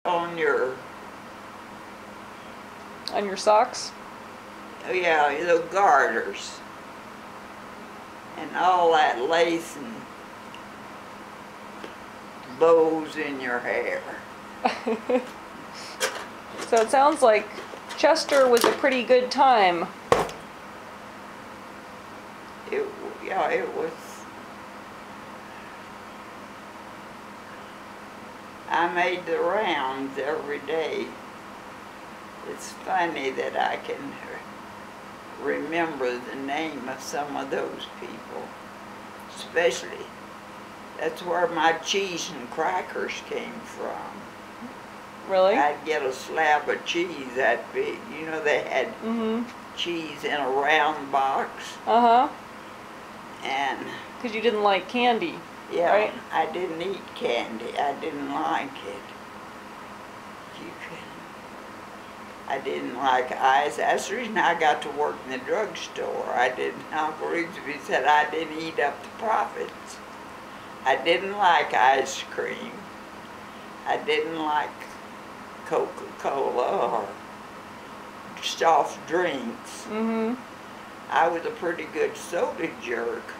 on your, socks? oh yeah, the garters. And all that lace and bows in your hair. So it sounds like Chester was a pretty good time. Yeah, it was. I made the rounds every day. It's funny that I can remember the name of some of those people, especially. That's where my cheese and crackers came from. Really? I'd get a slab of cheese that big. You know, they had cheese in a round box. Uh-huh. And because you didn't like candy, yeah, right? I didn't eat candy. I didn't like it. I didn't like ice. That's the reason I got to work in the drugstore. I didn't. Uncle Rigsby said I didn't eat up the profits. I didn't like ice cream. I didn't like Coca-Cola or soft drinks. I was a pretty good soda jerk.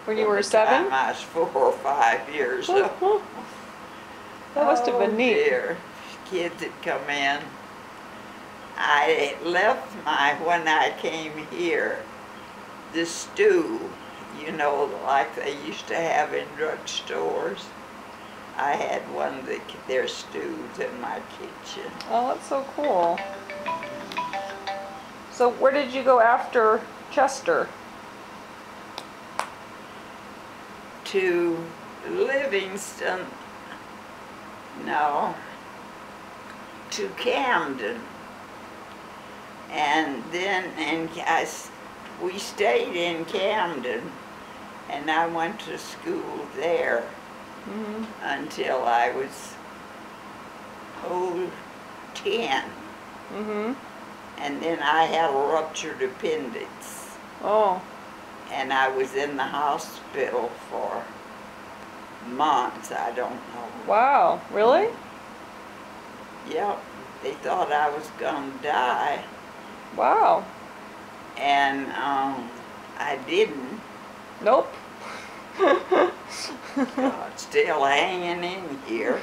When you were 7? I was 4 or 5 years old. That must have been neat. Dear. Kids had come in. I left when I came here, the stew, you know, like they used to have in drugstores. I had one of their stews in my kitchen. Oh, that's so cool. So where did you go after Chester? To Livingston, no, to Camden. And then we stayed in Camden, and I went to school there until I was 10. And then I had a ruptured appendix. Oh. And I was in the hospital for months, I don't know. Wow, really? Yep, they thought I was gonna die. Wow. And I didn't. Nope. God, still hanging in here.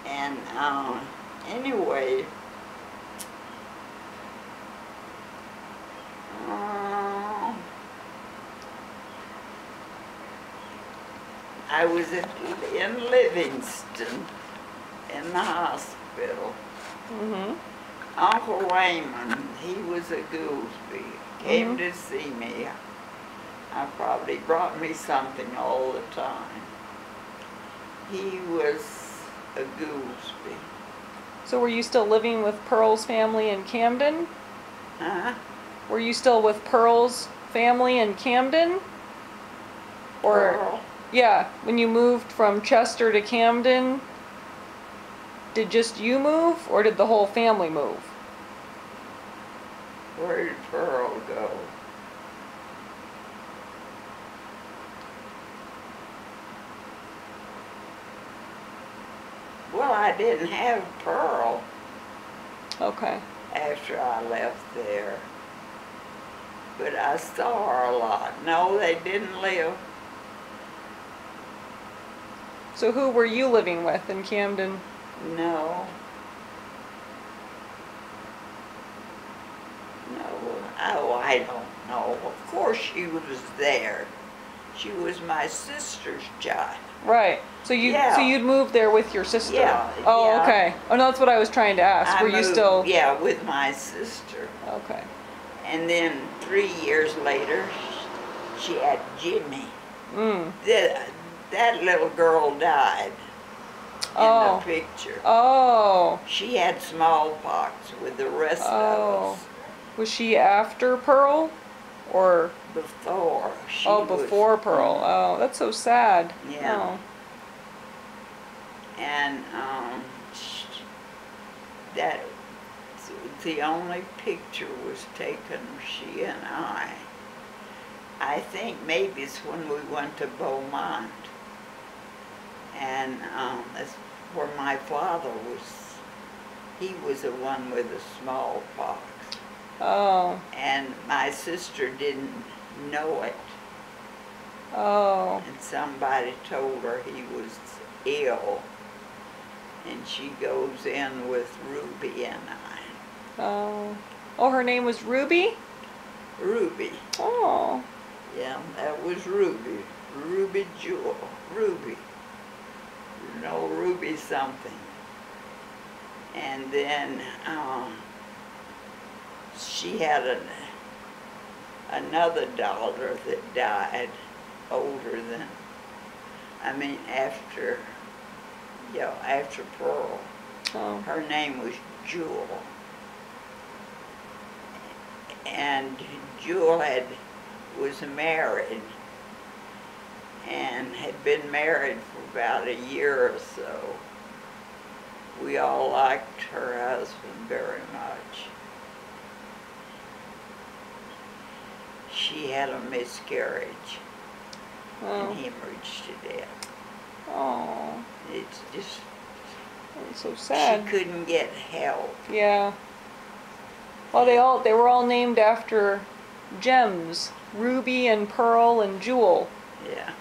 And anyway, I was in Livingston in the hospital. Uncle Raymond, he was a Goolsby, came to see me. I probably brought me something all the time. He was a Goolsby. So were you still living with Pearl's family in Camden? Huh? Were you still with Pearl's family in Camden? Or, Pearl? yeah, when you moved from Chester to Camden, did just you move, or did the whole family move? Where did Pearl go? Well, I didn't have Pearl Okay. after I left there. But I saw her a lot. No, they didn't live. So who were you living with in Camden? No. No. Oh, I don't know. Of course she was there. She was my sister's child. Right. So you'd moved there with your sister. Yeah. Oh, yeah. okay. Oh, no, that's what I was trying to ask. I Were you moved, still? Yeah, with my sister. Okay. And then 3 years later, she had Jimmy. That little girl died in the picture. Oh. She had smallpox with the rest of us. Was she after Pearl? Or? Before. Before Pearl. Oh, that's so sad. Yeah. Oh. And the only picture was taken of she and I. I think maybe it's when we went to Beaumont. And where my father was. He was the one with the smallpox. Oh. And my sister didn't know it. Oh. And somebody told her he was ill. And she goes in with Ruby and I. Oh. Oh, her name was Ruby? Ruby. Oh. Yeah, that was Ruby. Ruby Jewel. Ruby. You know, Ruby something. And then she had another daughter that died older than, after, after Pearl. Oh. Her name was Jewel. And Jewel was married and had been married for about a year or so. We all liked her husband very much. She had a miscarriage Oh. and hemorrhaged to death. Oh. It's just, That's so she sad. couldn't get help. Yeah. Well, they were all named after gems. Ruby and Pearl and Jewel. Yeah.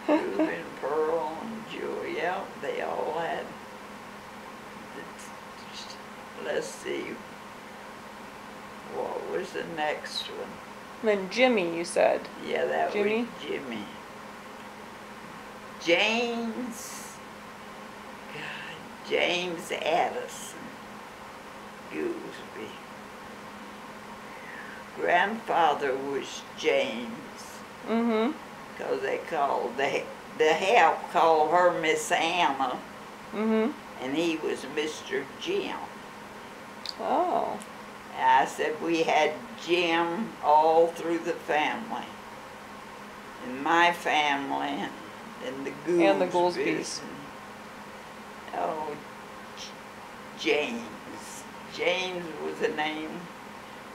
Ruby and Pearl and Jewel, yeah, they all had. Let's see, what was the next one? And then Jimmy, you said. Yeah, that Jimmy? was Jimmy. James, God, James Addison Gooseby. Grandfather was James, Mm-hmm. because they called, the help called her Miss Anna, Mm-hmm. and he was Mr. Jim. Oh. And I said we had Jim all through the family. In my family, and the Goolsbys. And the Goolsbys. Oh, James. James was the name.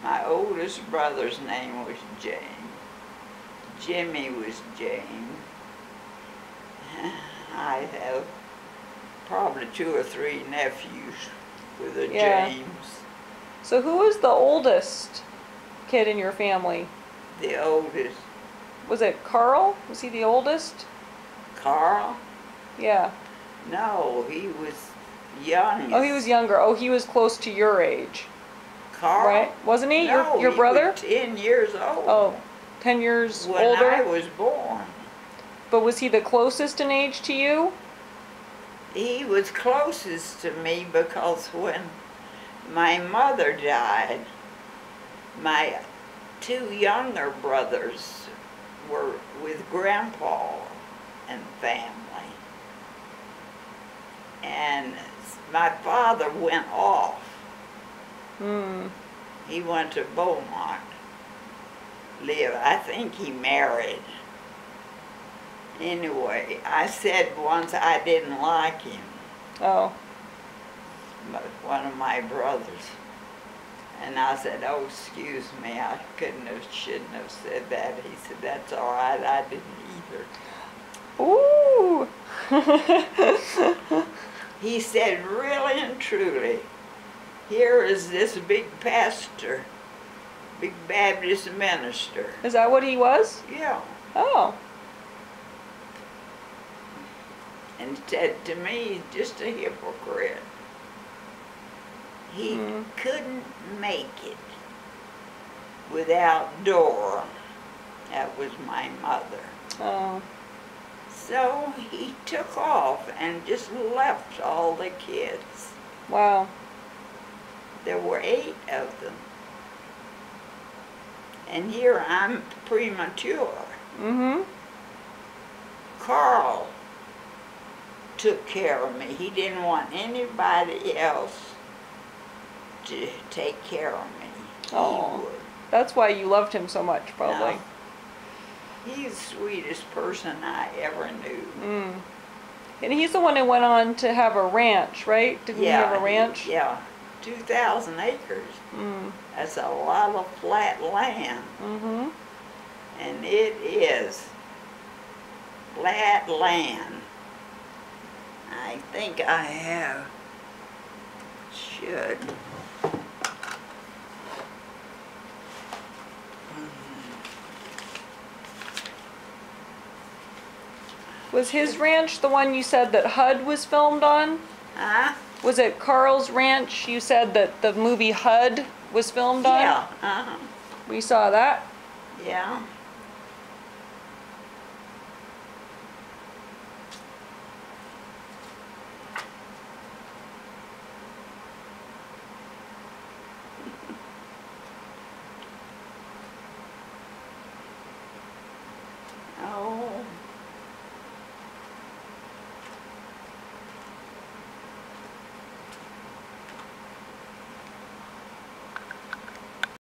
My oldest brother's name was James. Jimmy was James. I have probably 2 or 3 nephews with a Yeah. James. So who was the oldest kid in your family? The oldest, Was it Carl? Was he the oldest? Carl? Yeah. No, he was young. Oh, he was younger. Oh, he was close to your age, Carl? right? Wasn't he? No, Your he brother? was 10 years old. Oh, 10 years when older? I was born. But was he the closest in age to you? He was closest to me because when my mother died, my 2 younger brothers were with Grandpa and family. And my father went off. Hmm. He went to Beaumont. I think he married. Anyway, I said once I didn't like him, Oh. one of my brothers. And I said, oh, excuse me, I shouldn't have said that. He said, that's all right, I didn't either. Ooh. He said, really and truly, here is this big pastor, big Baptist minister. Is that what he was? Yeah. Oh. And said to me, just a hypocrite. He Hmm. couldn't make it without Dora. That was my mother. Oh. So he took off and just left all the kids. Wow. There were 8 of them. And here I'm premature. Mm-hmm. Carl took care of me. He didn't want anybody else to take care of me. Oh. He would. That's why you loved him so much, probably. No. He's the sweetest person I ever knew. Mm. And he's the one that went on to have a ranch, right? Didn't he have a ranch? Yeah, 2,000 acres. Mm. That's a lot of flat land. Mm-hmm. And it is flat land. I think I have. Should. Was his ranch the one you said that HUD was filmed on? Huh? Was it Carl's Ranch? You said that the movie HUD was filmed on? Yeah, uh-huh. We saw that. Yeah.